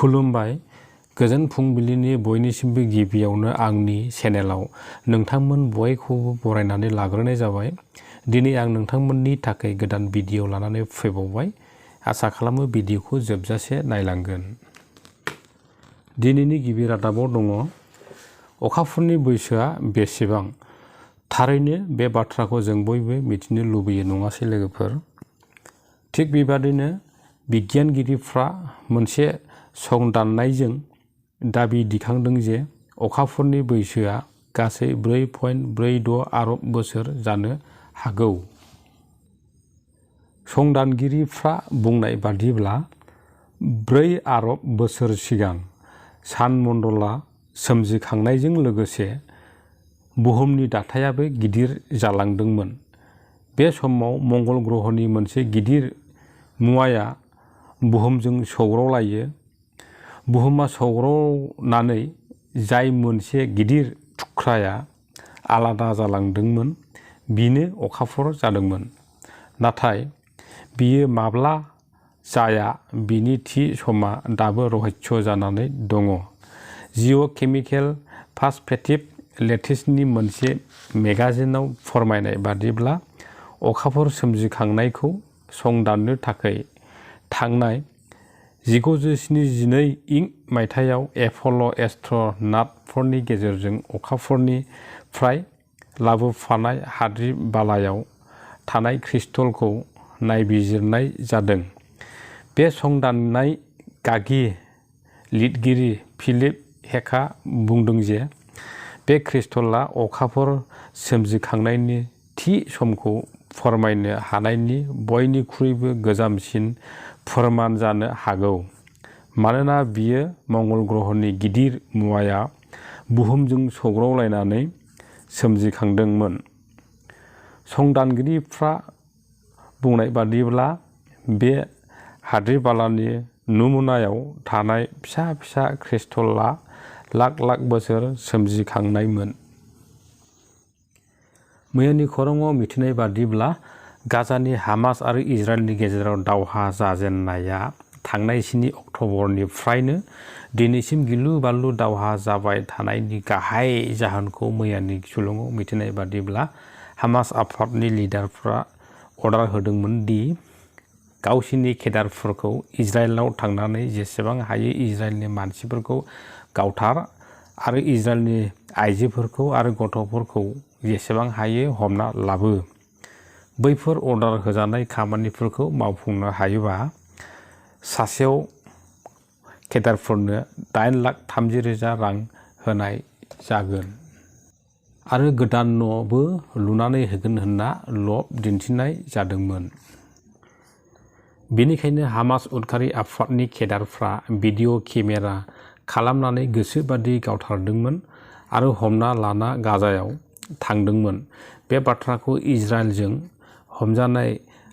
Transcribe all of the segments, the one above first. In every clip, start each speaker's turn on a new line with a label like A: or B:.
A: खुलुमबाय गोजोन फुंबिलिनि बयनिसिमबो गिबियावनो आंनि चेनेलाव नोंथांमोन बयखौबो बरायनानै लाग्रोनाय जाबाय। दिनै आं नोंथांमोननि थाखाय गोदान भिडिअ लानानै फैबावबाय। आसा खालामो भिडिअखौ जोबजासे नायलांगोन। दिनैनि गिबि रादाबाव दङ अखाफोरनि बैसोआ बेसेबां? थारैनो बे बाथ्राखौ जों बयबो मिथिनो लुबैयो नङासै लोगोफोर? थिग बेबादिनो बिगियानगिरिफ्रा मोनसे संदाननायजों दाबि दिखांदों जे अखाफोरनि बैसोआ गासै 4.46 आरब बोसोर जानो हागौ। संदानगिरिफ्रा बुंनाय बादिब्ला 4 आरब बोसोर सिगां सानमण्डला सोमजिखांनायजों लोगोसे बुहुमनि दाथायाबो गिदिर जालांदोंमोन। बे समाव मंगल ग्रहनि मोनसे गिदिर मुवाया बुहुमजों सौग्रावलायो। बुहुमा सौग्रावनानै जाय मोनसे गिदिर थुख्राया आलादा जालांदोंमोन बेनो अखाफोर जादोंमोन। नाथाय बियो माब्ला जाया बिनि थि समा दाबो रहस्य जानानै दङ। जिअ'केमिकेल पार्सपेक्टिभ लेटेस्टनि मोनसे मेगाजिनाव फोरमायनाय बादिब्ला अखाफोर सोमजिखांनायखौ संदाननो थाखाय थांनाय 1972 मायथाइयाव एप'ल' एस्ट्र'नाटफोरनि गेजेरजों अखाफोरनिफ्राय लाबोफानाय हाद्रि बालायाव थानाय क्रिस्टलखौ नायबिजिरनाय जादों। बे संदाननाय गागि लिरगिरि फिलिप हेकआ बुंदों जे बे क्रिस्टलआ अखाफोर सोमजिखांनायनि थि समखौ फोरमायनो हानायनि बयनिख्रुइबो गोजामसिन फोरमान जानो हागौ, मानोना बियो मंगल ग्रहनि गिदिर मुवाया बुहुमजों सौग्रावलायनानै सोमजिखांदोंमोन। संदानगिरिफ्रा बुंनाय बादिब्ला बे हाद्रिबालानि नमुनायाव थानाय फिसा फिसा क्रिस्टलआ लाख लाख बोसोर सोमजिखांनायमोन। मैयानि खौराङाव मिथिनाय बादिब्ला गाजानि हामास आरो इजराइलनि गेजेराव दावहा जाजेननाया थांनाय 7 अक्ट'बरनिफ्रायनो दिनैसिम गिलु बालु दावहा जाबाय थानायनि गाहाय जाहोनखौ मैयानि सुलुङाव मिथिनाय बादिब्ला हामास आफादनि लिडारफ्रा अर्डार होदोंमोन दि गावसिनि केडारफोरखौ इजराइलाव थांनानै जेसेबां हायो इजराइलनि मानसिफोरखौ गावथार आरो इजराइलनि आइजोफोरखौ आरो गथ'फोरखौ जेसेबां हायो हमना लाबो। बैफोर अर्डार होजानाय खामानिफोरखौ मावफुंनो हायोबा सासेयाव केडारफोरनो 8,30,000 रां होनाय जागोन। आरो गोदान न'बो लुनानै होगोन होनना लब दिन्थिनाय जादोंमोन। बेनिखायनो हामास उदखारि आफादनि केडारफ्रा भिडिअ केमेरा खालामनानै गोसोबादि गावथारदोंमोन आरो हमना लाना गाजायाव थांदोंमोन। बे बाथ्राखौ इजराइलजों हमजानाय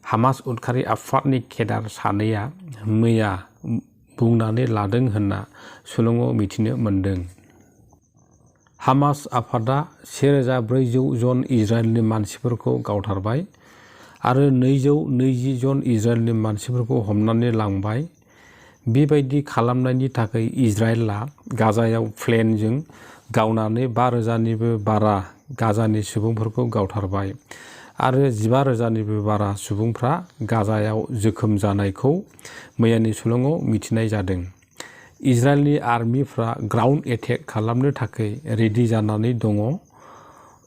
A: हामास उदखारि आफादनि केडार सानैया मैया बुंनानै लादों होनना सुलुङाव मिथिनो मोन्दों। हामास आफादा 1,400 जन इजराइलनि मानसिफोरखौ गावथारबाय आरो 220 जन इजराइलनि मानसिफोरखौ हमनानै लांबाय। बेबायदि खालामनायनि थाखाय इजराइलआ गाजायाव प्लेनजों गावनानै 5,000निबो बारा गाजानि सुबुंफोरखौ गावथारबाय आरो 15,000निबो बारा सुबुंफ्रा गाजायाव जोखोम जानायखौ मैयानि सुलुङाव मिथिनाय जादों। इजराइलनि आर्मिफ्रा ग्राउन्ड एटेक खालामनो थाखाय रेडि जानानै दङ।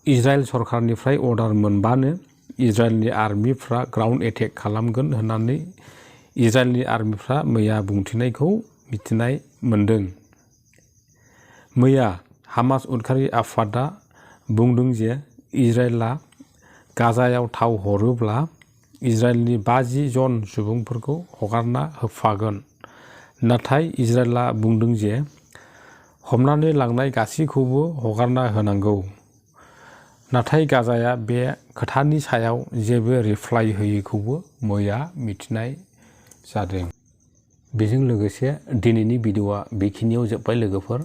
A: इजराइल सरकारनिफ्राय अर्डार मोनबानो इजराइलनि आर्मिफ्रा ग्राउन्ड एटेक खालामगोन होननानै इजराइलनि आर्मिफ्रा मैया बुंथिनायखौ मिथिनाय मोन्दों। मैया हामास उदखारि आफादा बुंदों जे इजराइलआ गाजायाव थाव हरोब्ला इजराइलनि 50 जन सुबुंफोरखौ हगारना होफागोन। नाथाय इजराइलआ बुंदों जे हमनानै लांनाय गासैखौबो हगारना होनांगौ। नाथाय गाजाया बे खोथानि सायाव जेबो रिप्लाइ होयैखौबो मैया मिथिनाय जादों। बेजों लोगोसे दिनैनि भिडिअआ बेखिनियाव जोब्बाय लोगोफोर।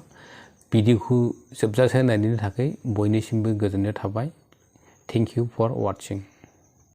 A: भिडिअखौ जोबजासे नायनायनि थाखाय बयनिसिमबो गोजोननाय थाबाय। Thank you for वाचिं।